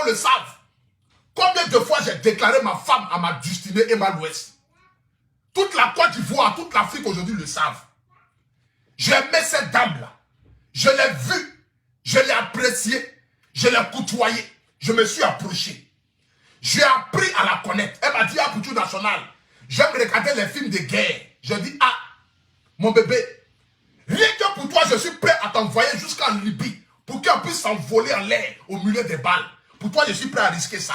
monde le savent. Combien de fois j'ai déclaré ma femme à ma destinée et ma l'Ouest. Toute la Côte d'Ivoire, toute l'Afrique aujourd'hui le savent. J'ai aimé cette dame-là. Je l'ai vue, je l'ai appréciée, je l'ai côtoyée, je me suis approché. J'ai appris à la connaître. Elle m'a dit, ah, Poutou National, j'aime regarder les films de guerre. Je dis, ah, mon bébé, rien que pour toi, je suis prêt à t'envoyer jusqu'en Libye pour qu'on puisse s'envoler en l'air au milieu des balles. Pour toi, je suis prêt à risquer ça.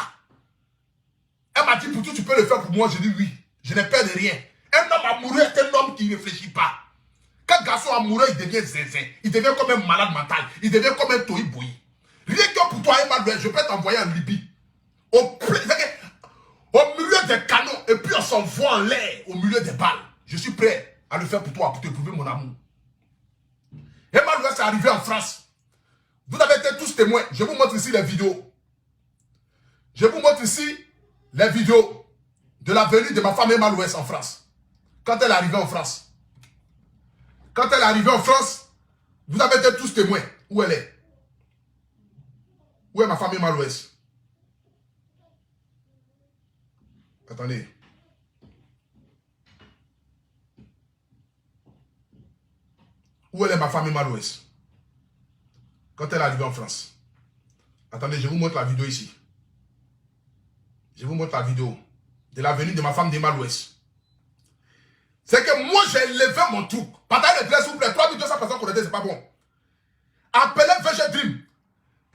Elle m'a dit, Poutou, tu peux le faire pour moi? Je dis oui, je n'ai peur de rien. Un homme amoureux est un homme qui ne réfléchit pas. Quand un garçon amoureux, il devient zinzin. Il devient comme un malade mental. Il devient comme un tohi-boui. Rien que pour toi, Emmanuel, je peux t'envoyer en Libye. Au milieu des canons. Et puis on s'envoie en l'air au milieu des balles. Je suis prêt à le faire pour toi, pour te prouver mon amour. Emmanuel, c'est arrivé en France. Vous avez été tous témoins. Je vous montre ici les vidéos. Je vous montre ici les vidéos de la venue de ma femme Emmanuel en France. Quand elle est arrivée en France. Quand elle est arrivée en France, vous avez été tous témoins. Où elle est? Où est ma femme Emmanuel? Attendez. Où est ma femme Emmanuel? Quand elle est arrivée en France. Attendez, je vous montre la vidéo ici. Je vous montre la vidéo de la venue de ma femme Emmanuel. C'est que moi, j'ai levé mon truc. Partagez le blé, s'il vous plaît. 3200 personnes connectées, c'est pas bon. Appelez VG Dream.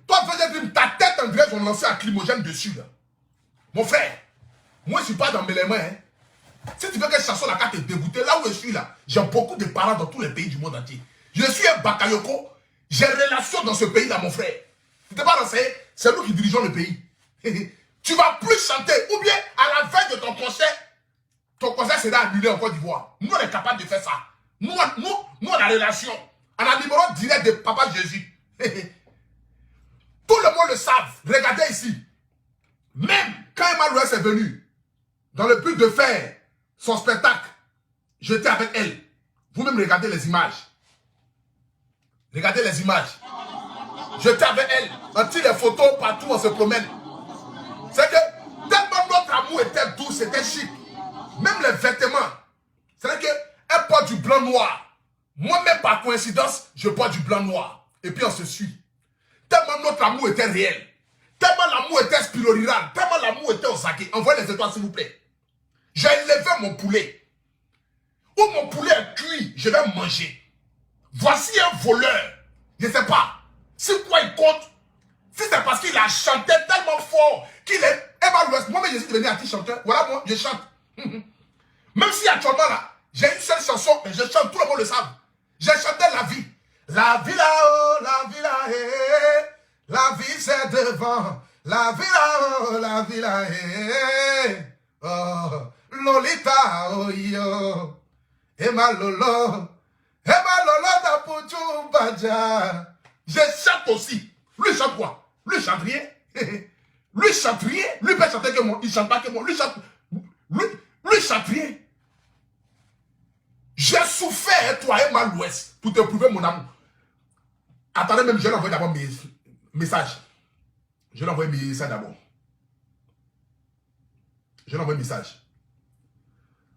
Toi, VG Dream, ta tête, en vrai, ils ont lancé un climogène dessus. Là. Mon frère, moi, je ne suis pas dans mes mains. Hein. Si tu veux que je chasse la carte et dégoûter, là où je suis, là, j'ai beaucoup de parents dans tous les pays du monde entier. Je suis un Bakayoko. J'ai relation dans ce pays-là, mon frère. Tu t'es pas renseigné, c'est nous qui dirigeons le pays. Tu vas plus chanter. Ou bien, à la fin de ton concert sera annulé en Côte d'Ivoire. Nous, on est capable de faire ça. Nous, on a relation. On a le numéro direct de Papa Jésus. Tout le monde le savent. Regardez ici. Même quand Emmanuel est venu, dans le but de faire son spectacle, j'étais avec elle. Vous-même regardez les images. Regardez les images. J'étais avec elle. On tire les photos partout, on se promène. C'est que tellement notre amour était doux, c'était chic. Même les vêtements. C'est qu'elle porte du blanc noir. Moi-même, par coïncidence, je porte du blanc noir. Et puis on se suit. Tellement notre amour était réel. Tellement l'amour était spiroriral. Tellement l'amour était au saké. Envoyez les étoiles, s'il vous plaît. J'ai élevé mon poulet. Où mon poulet est cuit, je vais manger. Voici un voleur. Je ne sais pas. Si quoi il compte. Si c'est parce qu'il a chanté tellement fort qu'il est Emmanuel. Moi-même, je suis devenu artiste chanteur. Voilà, moi, je chante. Même si actuellement, là, j'ai une seule chanson, mais je chante, tout le monde le savent. J'ai chanté la vie. La vie là-haut, la vie là-haut. La vie c'est devant. La vie là-haut, la vie là-haut. Oh, Lolita, oh yo. Emma Lolo. Emma Lolo da Poutou Badja. Je chante aussi. Lui chante quoi? Lui chante rien. Lui chante rien. Lui peut chanter que moi. Il chante pas que moi. Lui chante. Lui chante rien. J'ai souffert, toi et Malouès, pour te prouver mon amour. Attendez, même, je vais envoyer d'abord mes messages. Je vais envoyer mes messages d'abord. Je vais envoyer un message.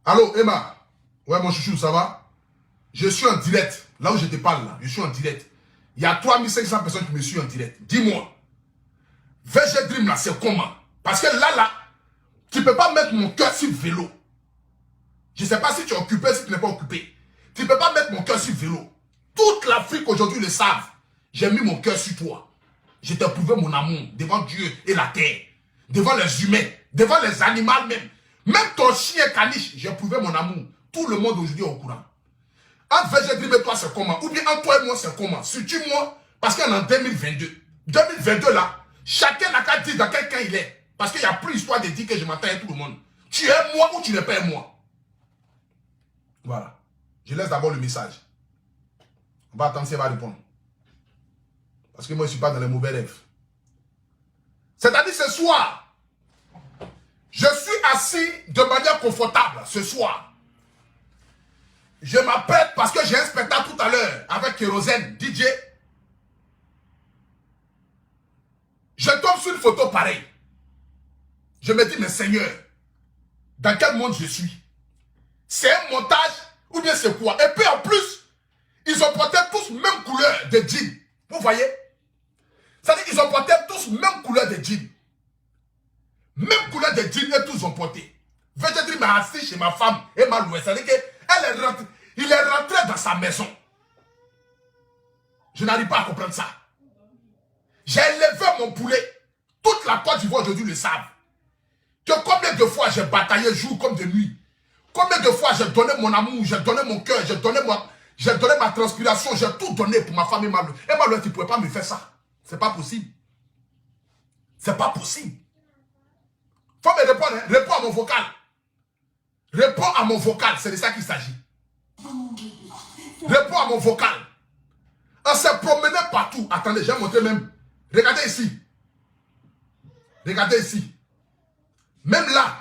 Allô, Emma? Ouais, mon chouchou, ça va? Je suis en direct. Là où je te parle, là, je suis en direct. Il y a 3500 personnes qui me suivent en direct. Dis-moi, VG Dream, là, c'est comment? Parce que là, tu ne peux pas mettre mon cœur sur le vélo. Je ne sais pas si tu es occupé, si tu n'es pas occupé. Tu ne peux pas mettre mon cœur sur le vélo. Toute l'Afrique aujourd'hui le savent. J'ai mis mon cœur sur toi. Je t'ai prouvé mon amour devant Dieu et la terre. Devant les humains, devant les animaux même. Même ton chien caniche, j'ai prouvé mon amour. Tout le monde aujourd'hui est au courant. Entre VG Dream et toi, c'est comment? Ou bien entre toi et moi, c'est comment? Suis-tu moi? Parce qu'en 2022, 2022 là, chacun n'a qu'à dire dans quel camp il est. Parce qu'il n'y a plus histoire de dire que je m'attends à tout le monde. Tu es moi ou tu n'es pas moi? Voilà. Je laisse d'abord le message. On va attendre si elle va répondre. Parce que moi, je ne suis pas dans les mauvais rêves. C'est-à-dire ce soir, je suis assis de manière confortable ce soir. Je m'apprête parce que j'ai un spectacle tout à l'heure avec Kérosène, DJ. Je tombe reçu une photo pareille. Je me dis, mais Seigneur, dans quel monde je suis? C'est un montage ou bien c'est quoi? Et puis en plus, ils ont porté tous même couleur de jeans. Vous voyez? C'est-à-dire qu'ils ont porté tous même couleur de jeans. Même couleur de jeans et tous ont porté. VG Dream m'a assis chez ma femme et m'a loué. C'est-à-dire qu'il est rentré dans sa maison. Je n'arrive pas à comprendre ça. J'ai élevé mon poulet. Toute la Côte d'Ivoire aujourd'hui le savent. Que combien de fois j'ai bataillé jour comme de nuit. Combien de fois j'ai donné mon amour, j'ai donné mon cœur, j'ai donné ma transpiration, j'ai tout donné pour ma femme et ma loué. Et ma loué, tu ne pouvais pas me faire ça. C'est pas possible. C'est pas possible. Faut me répondre, hein? Réponds à mon vocal. Réponds à mon vocal, c'est de ça qu'il s'agit. Réponds à mon vocal. On s'est promené partout. Attendez, j'ai montré même. Regardez ici. Regardez ici. Même là,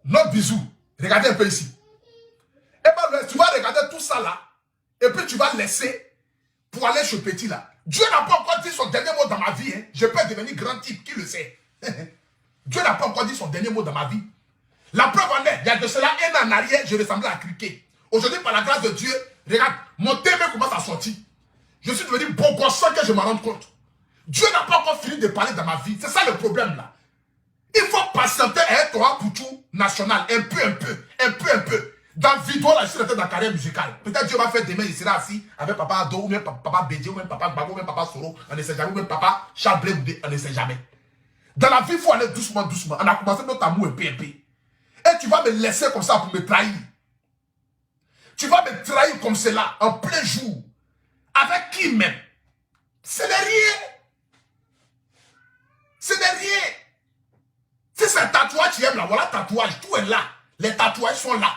notre bisou. Regardez un peu ici. Et ben, tu vas regarder tout ça là. Et puis tu vas laisser pour aller chez Petit là. Dieu n'a pas encore dit son dernier mot dans ma vie. Hein. Je peux devenir grand type, qui le sait. Dieu n'a pas encore dit son dernier mot dans ma vie. La preuve en est, il y a de cela un an en arrière, je ressemblais à Criquet. Aujourd'hui, par la grâce de Dieu, regarde, mon TV commence à sortir. Je suis devenu bon gosse sans que je m'en rende compte. Dieu n'a pas encore fini de parler dans ma vie. C'est ça le problème là. Il faut patienter à être un poutou national, un peu. Dans le vidéo, là, je suis resté dans la carrière musicale. Peut-être Dieu va faire demain, il sera assis avec papa Ado, ou même papa Bédié, ou même papa Gbagbo, ou même papa Soro, on ne sait jamais, ou même papa Charles Blé, on ne sait jamais. Dans la vie, il faut aller doucement. On a commencé notre amour un peu. Et tu vas me laisser comme ça pour me trahir. Tu vas me trahir comme cela, en plein jour. Avec qui même? C'est de rien. C'est de rien. Si c'est un tatouage tu aimes là, voilà tatouage, tout est là. Les tatouages sont là.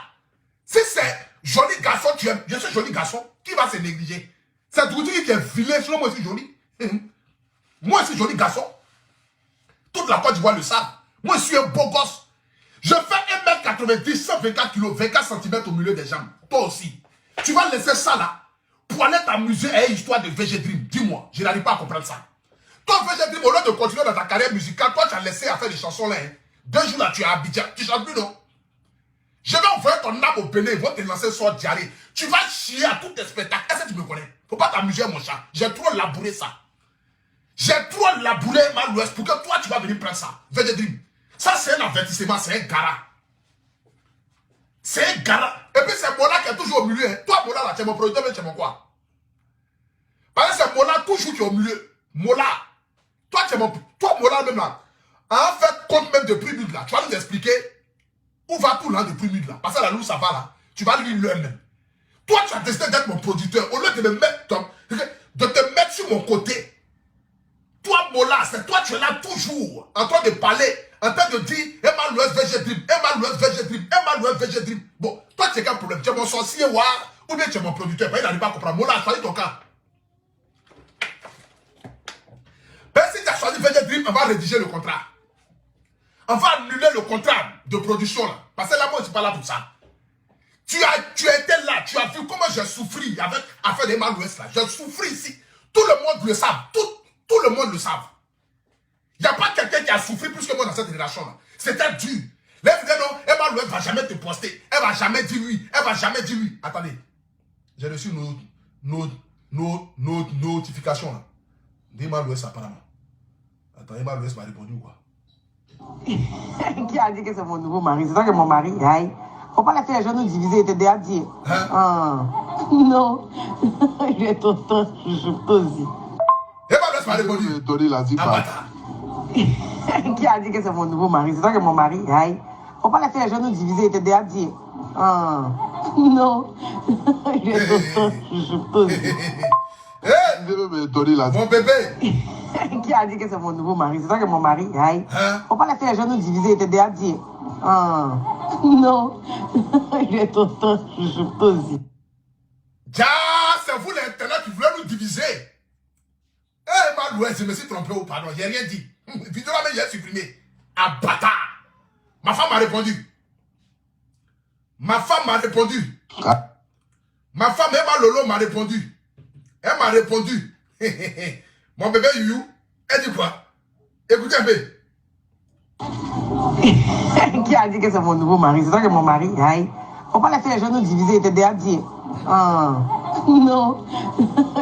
Si c'est joli garçon tu aimes, je suis joli garçon, qui va se négliger? C'est tout qui est vilain, sinon moi je suis joli. Moi je suis joli garçon. Toute la Côte d'Ivoire le savent. Moi je suis un beau gosse. Je fais 1m90, 124 kg, 24 cm au milieu des jambes. Toi aussi. Tu vas laisser ça là pour aller t'amuser à une histoire de VG Dream. Dis-moi, je n'arrive pas à comprendre ça. Toi, VG Dream, au lieu de continuer dans ta carrière musicale, toi, tu as laissé à faire des chansons là. Hein. 2 jours là, tu es à Abidjan. Tu chantes plus, non? Je vais envoyer ton âme au Bénin, ils vont te lancer sur diarrhée. Tu vas chier à tous tes spectacles. Est-ce que tu me connais? Faut pas t'amuser, mon chat. J'ai trop labouré ça. J'ai trop labouré ma l'ouest pour que toi, tu vas venir prendre ça. VG Dream. Ça, c'est un avertissement, c'est un gara. C'est un gara. Et puis, c'est Mola qui est toujours au milieu. Hein. Toi, Mola, là, tu es mon producteur, mais tu es mon quoi? Parce que c'est Mola toujours qui est au milieu. Mola. Toi, tu es mon... Toi, Mola, même là. En fait, compte même de prix mid, là. Tu vas nous expliquer où va tout là de prix mid, là. Parce que la loup, ça va, là. Tu vas lui l'heure même. Toi, tu as décidé d'être mon producteur. Au lieu de me mettre... de te mettre sur mon côté. Toi, Mola, c'est toi, tu es là toujours. En train de parler. En train de dire, Emma Louest VG Dream, Emma Louest VG Dream, Emma Louest VG Dream. Bon, toi, tu as quel problème? Tu es mon sorcier, ou bien tu es mon producteur. Il n'arrive pas à comprendre. Mola, choisis ton cas. Ben, si tu as choisi VG Dream, on va rédiger le contrat. On va annuler le contrat de production, là. Parce que là, moi, je ne suis pas là pour ça. Tu étais là, tu as vu comment j'ai souffri avec l'affaire d'Emma Louest, là. J'ai souffri ici. Tout le monde le savent. Tout le monde le savent. Il n'y a pas quelqu'un qui a souffert plus que moi dans cette relation-là. C'était dur. Là, vous dites non, Emma Louest ne va jamais te poster. Elle ne va jamais dire oui. Elle ne va jamais dire oui. Attendez. J'ai reçu nos notifications là. D'Emma Louest apparemment. Attends, Emma Louest m'a répondu ou quoi? Qui a dit que c'est mon nouveau mari? C'est toi que mon mari. Aïe. Faut pas laisser les gens nous diviser et te dire. Hein? Non. Je vais t'entendre. Je peux aussi. Emma Louest m'a répondu. Qui a dit que c'est mon nouveau mari? C'est toi que mon mari. Aïe. Faut pas laisser les gens nous diviser et te dire. Non. Je vais t'entendre. Je peux aussi. Mon bébé. Qui a dit que c'est mon nouveau mari? C'est toi que mon mari. Aïe. Faut pas laisser les gens nous diviser et te dire. Non. Je vais t'entendre. Je peux aussi. C'est vous l'internet qui voulez nous diviser. Emma Louest, je me suis trompé ou pardon, j'ai rien dit. Vidéo là, mais j'ai supprimé. Ah, bâtard. Ma femme m'a répondu. Ma femme m'a répondu. Ma femme, Emma Lolo, m'a répondu. Elle m'a répondu. Mon bébé Youyou, elle dit quoi? Écoutez un peu. Qui a dit que c'est mon nouveau mari? C'est toi que mon mari. Aïe. Faut pas laisser les gens nous diviser. T'es déjà dit. Ah. Non.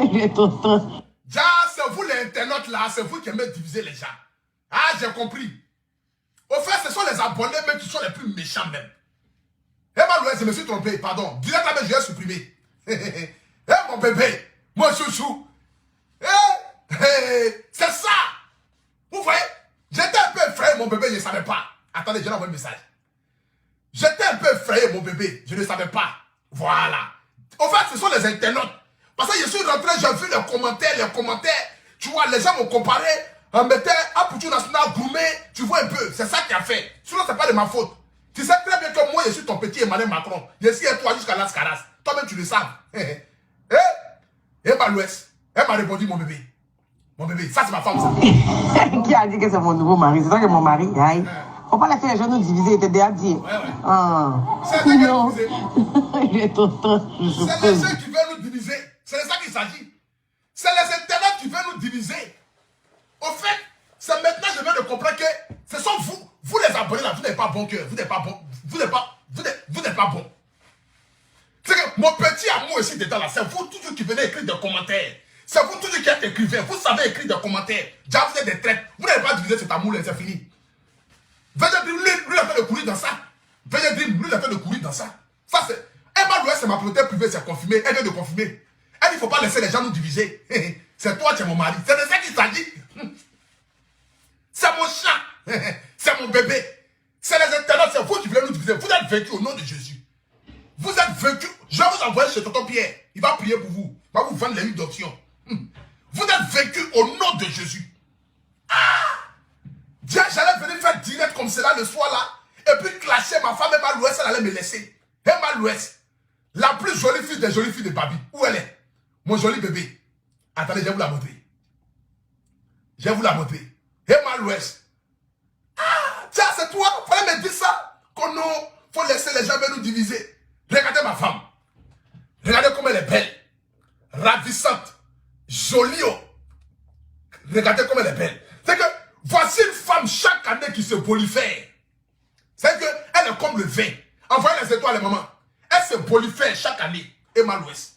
Il est tonton. Ja, c'est vous les internautes là, c'est vous qui aimez diviser les gens. Ah, j'ai compris. Au fait, ce sont les abonnés même qui sont les plus méchants même. Eh ben, je me suis trompé, pardon. Direct là, je vais supprimer. Eh mon bébé, mon chouchou. C'est ça. Vous voyez, j'étais un peu effrayé, mon bébé, je ne savais pas. Attendez, je vais envoyer un message. J'étais un peu effrayé, mon bébé, je ne savais pas. Voilà. Au fait, ce sont les internautes. Parce que je suis rentré, j'ai vu les commentaires. Tu vois, les gens m'ont comparé, on mettait un Poutou National gourmet, tu vois un peu, c'est ça qui a fait. Sinon, ce n'est pas de ma faute. Tu sais très bien que moi, je suis ton petit Emmanuel Macron. Je suis toi jusqu'à Las Caras. Toi-même, tu le sais. Et l'Ouest, elle m'a répondu, mon bébé. Mon bébé, ça c'est ma femme, ça. Qui a dit que c'est mon nouveau mari? C'est toi que mon mari. Aïe. Faut pas laisser les gens nous diviser. T'es déjà dit. Ouais. Ah. C'est les gens Il est tonton. C'est les gens qui veulent nous diviser. C'est de ça qu'il s'agit. C'est les internautes qui veulent nous diviser. Au fait, c'est maintenant que je viens de comprendre que ce sont vous les abonnés là, vous n'êtes pas bon cœur. Vous n'êtes pas bon. Vous n'êtes pas bon. C'est que mon petit amour ici dedans là, c'est vous toujours qui venez écrire des commentaires. C'est vous toujours qui êtes écrivain. Vous savez écrire des commentaires. Déjà vous êtes des traites. Vous n'avez pas divisé cet amour là, c'est fini. Veggie Dream, lui, il a fait de courir dans ça. Veggie Dream, lui, il a fait de courir dans ça. Ça, c'est. Emma Louest, c'est ma propriétaire privée, c'est confirmé. Elle vient de confirmer. Elle dit, il ne faut pas laisser les gens nous diviser. C'est toi, tu es mon mari. C'est de ça qu'il s'agit. C'est mon chat. C'est mon bébé. C'est les internautes, c'est vous qui voulez nous diviser. Vous êtes vaincus au nom de Jésus. Vous êtes vaincus. Je vais vous envoyer chez Tonton Pierre. Il va prier pour vous. Il va vous vendre les livres d'options. Vous êtes vaincus au nom de Jésus. Dieu, j'allais venir faire direct comme cela le soir là. Et puis clasher ma femme Emma Louest, elle allait me laisser. Emma Louest, la plus jolie fille des jolies filles de Babi. Où elle est? Mon joli bébé. Attendez, je vais vous la montrer. Je vais vous la montrer. Emma Louest. Ah, tiens, c'est toi. Fallait me dire ça. Qu'on non, faut laisser les gens nous diviser. Regardez ma femme. Regardez comme elle est belle. Ravissante. Jolie. Regardez comme elle est belle. C'est que voici une femme chaque année qui se bolifère. C'est qu'elle est comme le vin. Envoyez les étoiles, maman. Elle se bolifère chaque année. Emma Louest.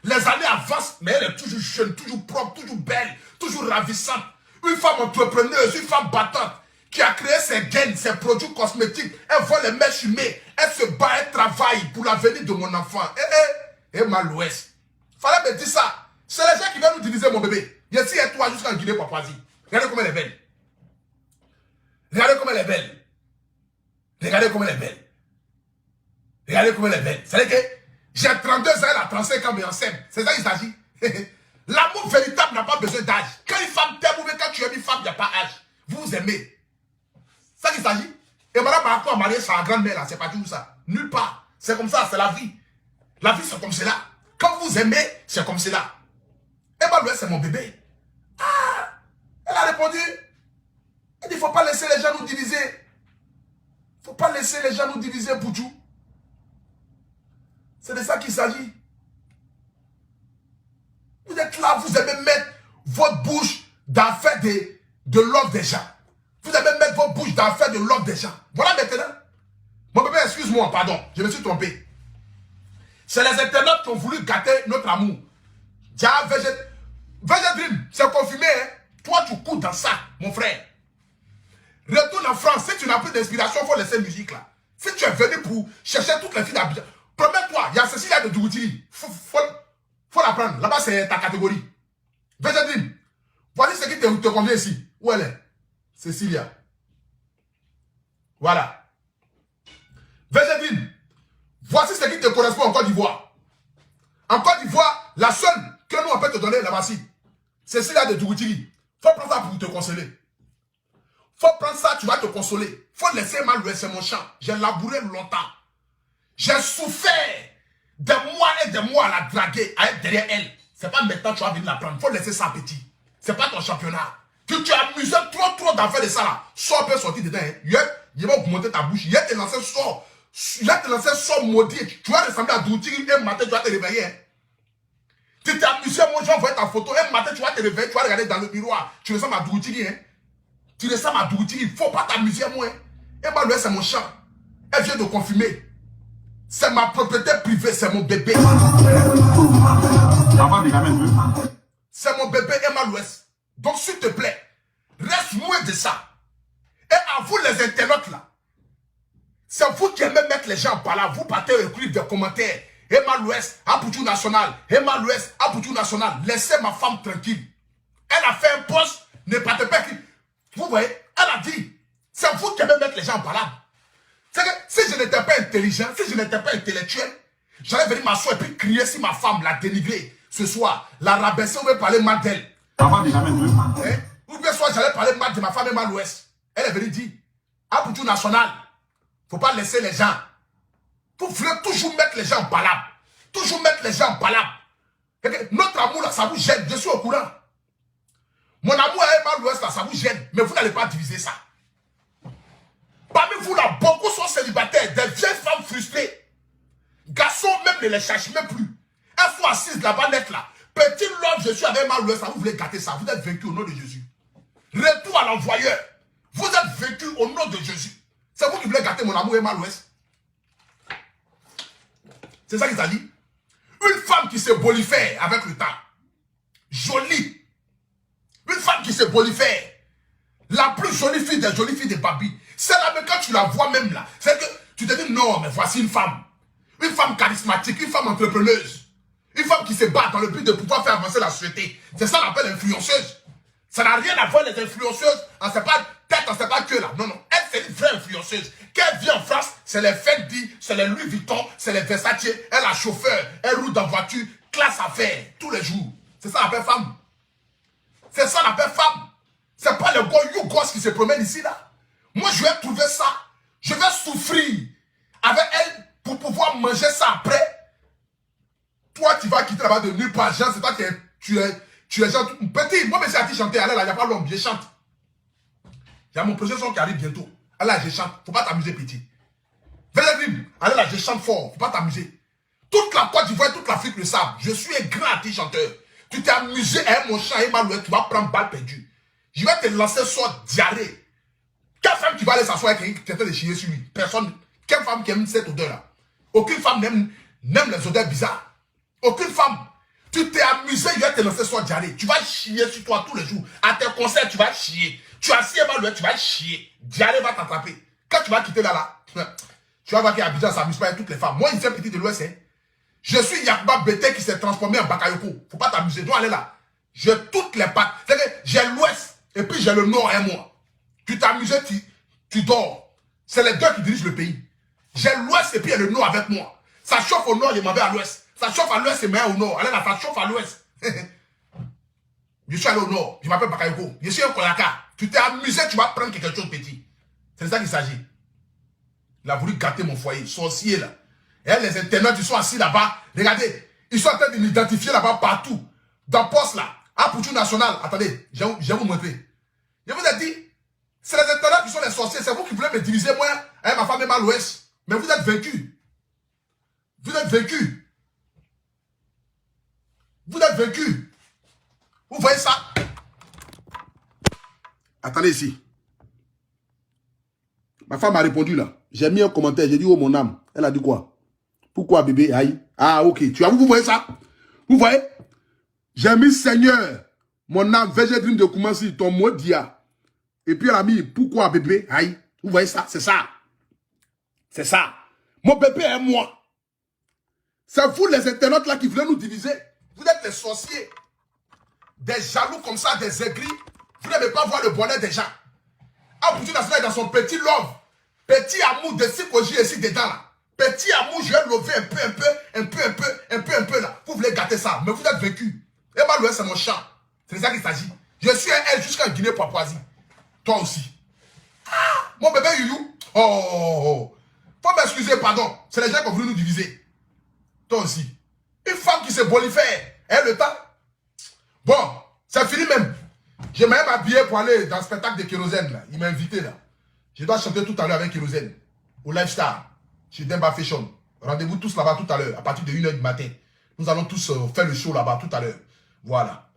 Les années avancent, mais elle est toujours jeune, toujours propre, toujours belle, toujours ravissante. Une femme entrepreneuse, une femme battante, qui a créé ses gains, ses produits cosmétiques. Elle voit les mèches fumées. Elle se bat, elle travaille pour l'avenir de mon enfant. Emma Louest. Fallait me dire ça. C'est les gens qui viennent nous diviser, mon bébé. Ici et toi jusqu'en Guinée-Papouasie. Regardez comme elle est belle. Regardez comme elle est belle. Regardez comme elle est belle. Regardez comme elle est belle. C'est-à-dire que j'ai 32 ans, elle a 35 ans, mais on s'aime. C'est ça qu'il s'agit. L'amour véritable n'a pas besoin d'âge. Quand une femme t'aime ou quand tu aimes une femme, il n'y a pas d'âge. Vous vous aimez. C'est ça qu'il s'agit. Et madame Marco a marié sa grand-mère là, c'est pas tout ça. Nulle part. C'est comme ça, c'est la vie. La vie, c'est comme cela. Quand vous aimez, c'est comme cela. Et bah, lui, c'est mon bébé. Ah! Elle a répondu. Elle dit, il ne faut pas laisser les gens nous diviser. Il ne faut pas laisser les gens nous diviser, Poutou. C'est de ça qu'il s'agit. Vous êtes là, vous aimez mettre votre bouche dans l'affaire de l'ordre des gens. Vous aimez mettre votre bouche dans l'affaire de l'ordre des gens. Voilà maintenant. Mon bébé, excuse-moi, pardon, je me suis trompé. C'est les internautes qui ont voulu gâter notre amour. Dia, Veggie Dream, c'est confirmé. Hein? Toi, tu cours dans ça, mon frère. Retourne en France. Si tu n'as plus d'inspiration, il faut laisser musique là. Si tu es venu pour chercher toutes les filles d'Abidjan, promets-toi, il y a Cécilia de Djougouti. Faut la prendre. Là-bas, c'est ta catégorie. Veggie Dream, voici ce qui te convient ici. Où elle est? Cécilia. Voilà. Veggie Dream, voici ce qui te correspond en Côte d'Ivoire. En Côte d'Ivoire, la seule que nous on peut te donner là-bas, c'est celle-là de Djougouti. Faut prendre ça pour te consoler. Faut prendre ça, tu vas te consoler. Faut laisser Emma Louest, c'est mon champ. J'ai labouré longtemps. J'ai souffert des mois et des mois à la draguer, à être derrière elle. C'est pas maintenant que tu vas venir la prendre. Faut laisser ça petit. C'est pas ton championnat. Tu as amusé trop d'affaires de ça là. Sors peut sortir dedans. Hein. Il va augmenter ta bouche. Il va te lancer sort. Il va te lancer sort maudit. Tu vas ressembler à Douti. Un matin, tu vas te réveiller. Hein. Tu t'es amusé, moi je vais envoyer ta photo. Un matin, tu vas te réveiller. Tu vas regarder dans le miroir. Tu ressembles à Douti. Hein. Tu ressembles à Douti, il ne faut pas t'amuser à moi. Emma Louest, c'est mon chat. Elle vient de confirmer. C'est ma propriété privée, c'est mon bébé. C'est mon bébé Emma Louest. Donc s'il te plaît, reste loin de ça. Et à vous les internautes là, c'est vous qui aimez mettre les gens par là. Vous partez écrire des commentaires. Emma Louest, Apoutou National. Emma Louest, Apoutou National. Laissez ma femme tranquille. Elle a fait un poste, ne partez pas écrire. Vous voyez, elle a dit, c'est vous qui aimez mettre les gens par là. C'est que si je n'étais pas intelligent, si je n'étais pas intellectuel, j'allais venir m'asseoir et puis crier si ma femme l'a dénigré ce soir, la rabaisser, on veut parler mal d'elle. Ou bien soit j'allais parler mal de ma femme Emma Louest. Elle est venue dire, Apoutou National, faut pas laisser les gens. Vous voulez toujours mettre les gens en palabre. Toujours mettre les gens en palabre. Notre amour là, ça vous gêne, je suis au courant. Mon amour à Emma Louest là, ça vous gêne, mais vous n'allez pas diviser ça. Parmi vous là, beaucoup sont célibataires, des vieilles femmes frustrées. Garçons même ne les cherchent même plus. Elles sont assises là-bas net là. Petit love, je suis avec Emma Louest, vous voulez gâter ça. Vous êtes vaincus au nom de Jésus. Retour à l'envoyeur. Vous êtes vaincus au nom de Jésus. C'est vous qui voulez gâter mon amour Emma Louest. C'est ça qu'il s'agit. Une femme qui se bolifère avec le temps. Jolie. Une femme qui se bolifère. La plus jolie fille des jolies filles de Babi. C'est là, mais quand tu la vois même là, c'est que tu te dis non, mais voici une femme. Une femme charismatique, une femme entrepreneuse. Une femme qui se bat dans le but de pouvoir faire avancer la société. C'est ça qu'on appelle influenceuse. Ça n'a rien à voir les influenceuses. On ne sait pas tête, on ne sait pas que là. Non, non. Elle, c'est une vraie influenceuse. Quand elle vit en France, c'est les Fendi, c'est les Louis Vuitton, c'est les Versace. Elle a chauffeur, elle roule dans voiture, classe à faire, tous les jours. C'est ça qu'on appelle femme. C'est ça qu'on appelle femme. C'est pas le gars qui se promène ici là. Moi, je vais trouver ça. Je vais souffrir avec elle pour pouvoir manger ça après. Toi, tu vas quitter là-bas de nulle part. C'est toi tu es genre petit. Moi, mais c'est à ti chanter. Allez là, il n'y a pas l'homme. Je chante. Il y a mon projet son qui arrive bientôt. Allez là, je chante. Faut pas t'amuser, petit. Allez là, je chante fort. Faut pas t'amuser. Toute la Côte d'Ivoire, toute l'Afrique le savent. Je suis un grand artiste chanteur. Tu t'es amusé à mon chant et Malouette, tu vas prendre balle perdue. Je vais te lancer sur diarrhée. Quelle femme qui va aller s'asseoir avec quelqu'un de chier sur lui? Personne. Quelle femme qui aime cette odeur-là? Aucune femme n'aime les odeurs bizarres. Aucune femme. Tu t'es amusé, je vais te lancer sur diarrhée. Tu vas chier sur toi tous les jours. À tes concerts, tu vas chier. Tu as assis Malouette, tu vas chier. Diarrhée va t'attraper. Quand tu vas quitter là, tu vas voir qu'Abidjan s'amuse pas avec toutes les femmes. Moi, il fait petit de l'Ouest. Je suis Yakuba Bété qui s'est transformé en Bakayoko. Faut pas t'amuser. Donc, allez là. J'ai toutes les pattes. J'ai l'Ouest et puis j'ai le Nord et moi. Tu t'amuses, tu dors. C'est les deux qui dirigent le pays. J'ai l'Ouest et puis il y a le Nord avec moi. Ça chauffe au Nord, il m'en va à l'Ouest. Ça chauffe à l'Ouest et moi au Nord. Allez là, ça chauffe à l'Ouest. Je suis allé au Nord. Je m'appelle Bakayoko. Je suis un Kolaka. Tu t'es amusé, tu vas prendre quelque chose de petit. C'est de ça qu'il s'agit. Il a voulu gâter mon foyer. Sorcier là. Et les internautes, ils sont assis là-bas. Regardez, ils sont en train de m'identifier là-bas partout. Dans le poste là. Apoutou National. Attendez, je vais vous montrer. Je vous ai dit, c'est les internautes qui sont les sorciers. C'est vous qui voulez me diviser, moi, avec ma femme Emma Louest. Mais vous êtes vaincus. Vous êtes vaincus. Vous êtes vaincus. Vous voyez ça? Attendez ici. Ma femme a répondu là. J'ai mis un commentaire. J'ai dit, oh mon âme. Elle a dit quoi? Pourquoi bébé? Aïe. Ah, ok. Tu vois, vous voyez ça? Vous voyez? J'ai mis Seigneur. Mon âme, VG Dream de Koumansi, ton mot dia. Et puis elle a mis pourquoi bébé? Aïe. Vous voyez ça? C'est ça. C'est ça. Mon bébé est moi. C'est vous les internautes là qui voulez nous diviser. Vous êtes les sorciers. Des jaloux comme ça, des aigris. Vous n'aimez pas voir le bonheur des gens. Apoutou National est dans son petit love. Petit amour de Sikoji ici dedans là. Petit amour, je vais lever un peu là. Vous voulez gâter ça, mais vous êtes vaincus. Emma Louest, c'est mon champ. C'est de ça qu'il s'agit. Je suis un L jusqu'à Guinée-Papouasie. Toi aussi. Ah, mon bébé Youyou. Oh. Faut m'excuser, pardon. C'est les gens qui ont voulu nous diviser. Toi aussi. Une femme qui se bolifère. Elle le temps. Bon, c'est fini même. Je m'ai même habillé pour aller dans le spectacle de Kérosène là. Il m'a invité là. Je dois chanter tout à l'heure avec Kérosène. Au Lifestyle. Chez Demba Fashion. Rendez-vous tous là-bas tout à l'heure, à partir de 1h du matin. Nous allons tous faire le show là-bas tout à l'heure. Voilà.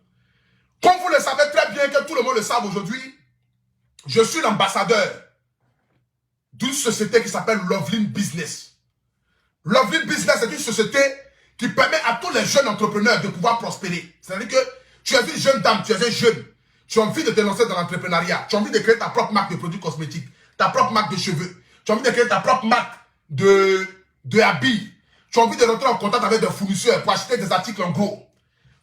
Comme vous le savez très bien, que tout le monde le savent aujourd'hui, Je suis l'ambassadeur d'une société qui s'appelle Loveline Business. Loveline Business est une société qui permet à tous les jeunes entrepreneurs de pouvoir prospérer. C'est-à-dire que tu es une jeune dame, tu es un jeune, tu as envie de te lancer dans l'entrepreneuriat, tu as envie de créer ta propre marque de produits cosmétiques, ta propre marque de cheveux, tu as envie de créer ta propre marque de habits, tu as envie de rentrer en contact avec des fournisseurs pour acheter des articles en gros.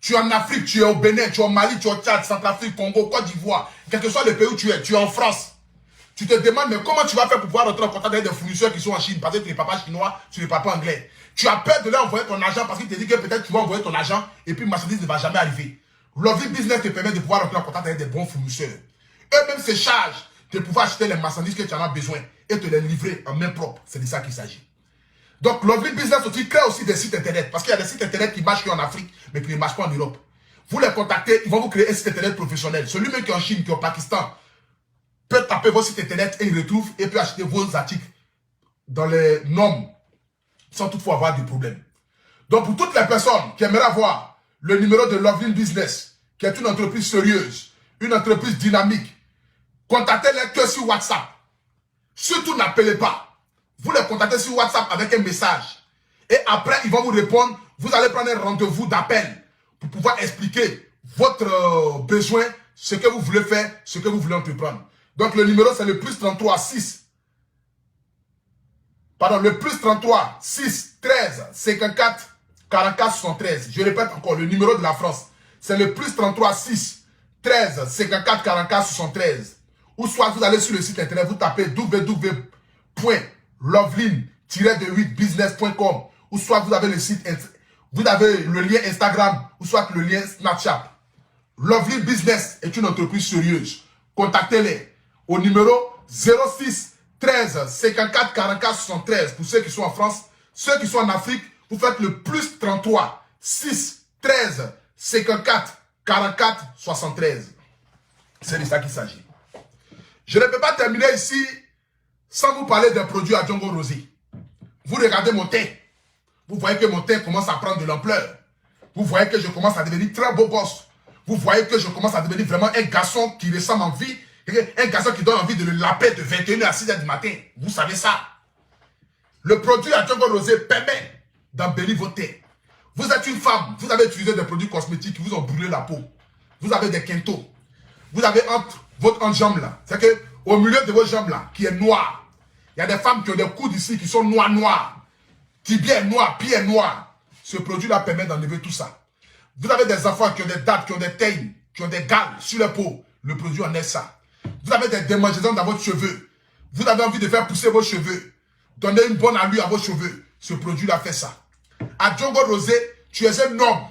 Tu es en Afrique, tu es au Bénin, tu es au Mali, tu es au Tchad, Centrafrique, Congo, Côte d'Ivoire, quel que soit le pays où tu es en France. Tu te demandes, mais comment tu vas faire pour pouvoir rentrer en contact avec des fournisseurs qui sont en Chine parce que tu n'es pas chinois, tu n'es pas anglais. Tu as peur de leur envoyer ton argent parce qu'il te dit que peut-être tu vas envoyer ton argent et puis marchandise ne va jamais arriver. Loveline Business te permet de pouvoir rentrer en contact avec des bons fournisseurs. Eux-mêmes se chargent de pouvoir acheter les marchandises que tu en as besoin et te les livrer en main propre. C'est de ça qu'il s'agit. Donc, Loveline Business aussi crée aussi des sites internet parce qu'il y a des sites internet qui marchent en Afrique mais qui ne marchent pas en Europe. Vous les contactez, ils vont vous créer un site internet professionnel. Celui même qui est en Chine, qui est au Pakistan, peut taper vos sites internet et il retrouve et peut acheter vos articles dans les normes sans toutefois avoir de problème. Donc pour toutes les personnes qui aimeraient avoir le numéro de Loveline Business, qui est une entreprise sérieuse, une entreprise dynamique, contactez-les que sur WhatsApp. Surtout n'appelez pas. Vous les contactez sur WhatsApp avec un message. Et après, ils vont vous répondre. Vous allez prendre un rendez-vous d'appel pour pouvoir expliquer votre besoin, ce que vous voulez faire, ce que vous voulez entreprendre. Donc le numéro c'est le plus 33 6. Pardon, le plus 33 6 13 54 44 73. Je répète encore, le numéro de la France, c'est le plus 33 6 13 54 44 73. Ou soit vous allez sur le site internet, vous tapez www.loveline-business.com. Ou soit vous avez le site, vous avez le lien Instagram, ou soit le lien Snapchat. Loveline Business est une entreprise sérieuse. Contactez-les au numéro 06 13 54 44 73 pour ceux qui sont en France. Ceux qui sont en Afrique, vous faites le plus 33 6 13 54 44 73. C'est de ça qu'il s'agit. Je ne peux pas terminer ici sans vous parler d'un produit à Djongo Rosé. Vous regardez mon teint. Vous voyez que mon teint commence à prendre de l'ampleur. Vous voyez que je commence à devenir très beau gosse. Vous voyez que je commence à devenir vraiment un garçon qui ressemble en vie. Un garçon qui donne envie de le laper de 21h à 6h du matin. Vous savez ça. Le produit à Djongo Rosé permet d'embellir vos teintes. Vous êtes une femme, vous avez utilisé des produits cosmétiques qui vous ont brûlé la peau. Vous avez des quintos. Vous avez entre votre enjambe là. C'est que au milieu de vos jambes là, qui est noir. Il y a des femmes qui ont des coudes ici qui sont noirs. Tibia est noir, pied est noir. Ce produit là permet d'enlever tout ça. Vous avez des enfants qui ont des dates, qui ont des teignes, qui ont des gales sur la peau. Le produit enlève ça. Vous avez des démangeaisons dans votre cheveu. Vous avez envie de faire pousser vos cheveux. Donnez une bonne allure à vos cheveux. Ce produit-là fait ça. À Djongo Rosé, tu es un homme.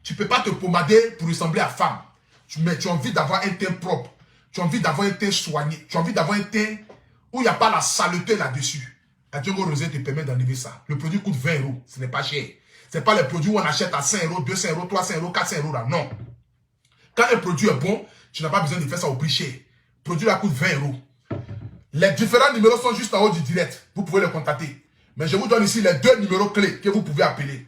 Tu ne peux pas te pommader pour ressembler à femme. Mais tu as envie d'avoir un teint propre. Tu as envie d'avoir un teint soigné. Tu as envie d'avoir un teint où il n'y a pas la saleté là-dessus. À Djongo Rosé te permet d'enlever ça. Le produit coûte 20 €. Ce n'est pas cher. Ce n'est pas les produits où on achète à 5 €, 200 €, 300 €, 400 € là. Non. Quand un produit est bon, tu n'as pas besoin de faire ça au prix cher. Le produit là coûte 20 €. Les différents numéros sont juste en haut du direct. Vous pouvez les contacter. Mais je vous donne ici les deux numéros clés que vous pouvez appeler.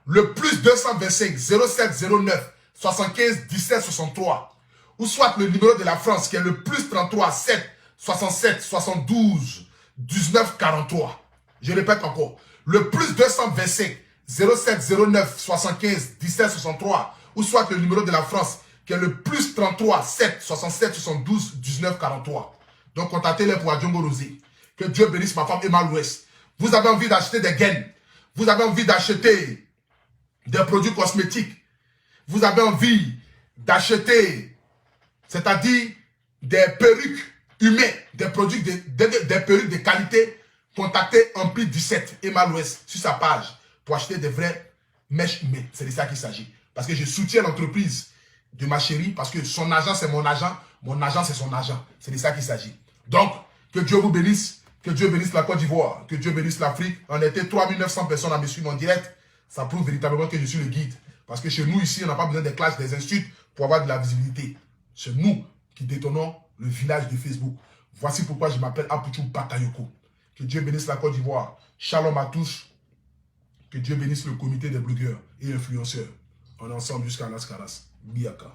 Le plus 225 07 09 75 17 63. Ou soit le numéro de la France qui est le plus 33 7 67 72 19 43. Je répète encore. Le plus 225 07 09 75 17 63. Ou soit le numéro de la France qui est le plus 33 7 67 72 19 43. Donc contactez-les pour Djongo Rosé. Que Dieu bénisse ma femme Emma Louest. Vous avez envie d'acheter des gaines. Vous avez envie d'acheter des produits cosmétiques. Vous avez envie d'acheter, c'est-à-dire des perruques humaines, des produits, des perruques de qualité. Contactez Empire 17 Emma Louest sur sa page pour acheter des vraies mèches humaines. C'est de ça qu'il s'agit. Parce que je soutiens l'entreprise de ma chérie, parce que son argent c'est mon argent c'est son argent. C'est de ça qu'il s'agit. Donc, que Dieu vous bénisse. Que Dieu bénisse la Côte d'Ivoire, que Dieu bénisse l'Afrique. On était 3900 personnes à me suivre en direct. Ça prouve véritablement que je suis le guide. Parce que chez nous, ici, on n'a pas besoin des clashs, des insultes pour avoir de la visibilité. C'est nous qui détenons le village de Facebook. Voici pourquoi je m'appelle Apuchou Bakayoko. Que Dieu bénisse la Côte d'Ivoire. Shalom à tous. Que Dieu bénisse le comité des blogueurs et influenceurs. On est ensemble jusqu'à Las Caras. Biaka.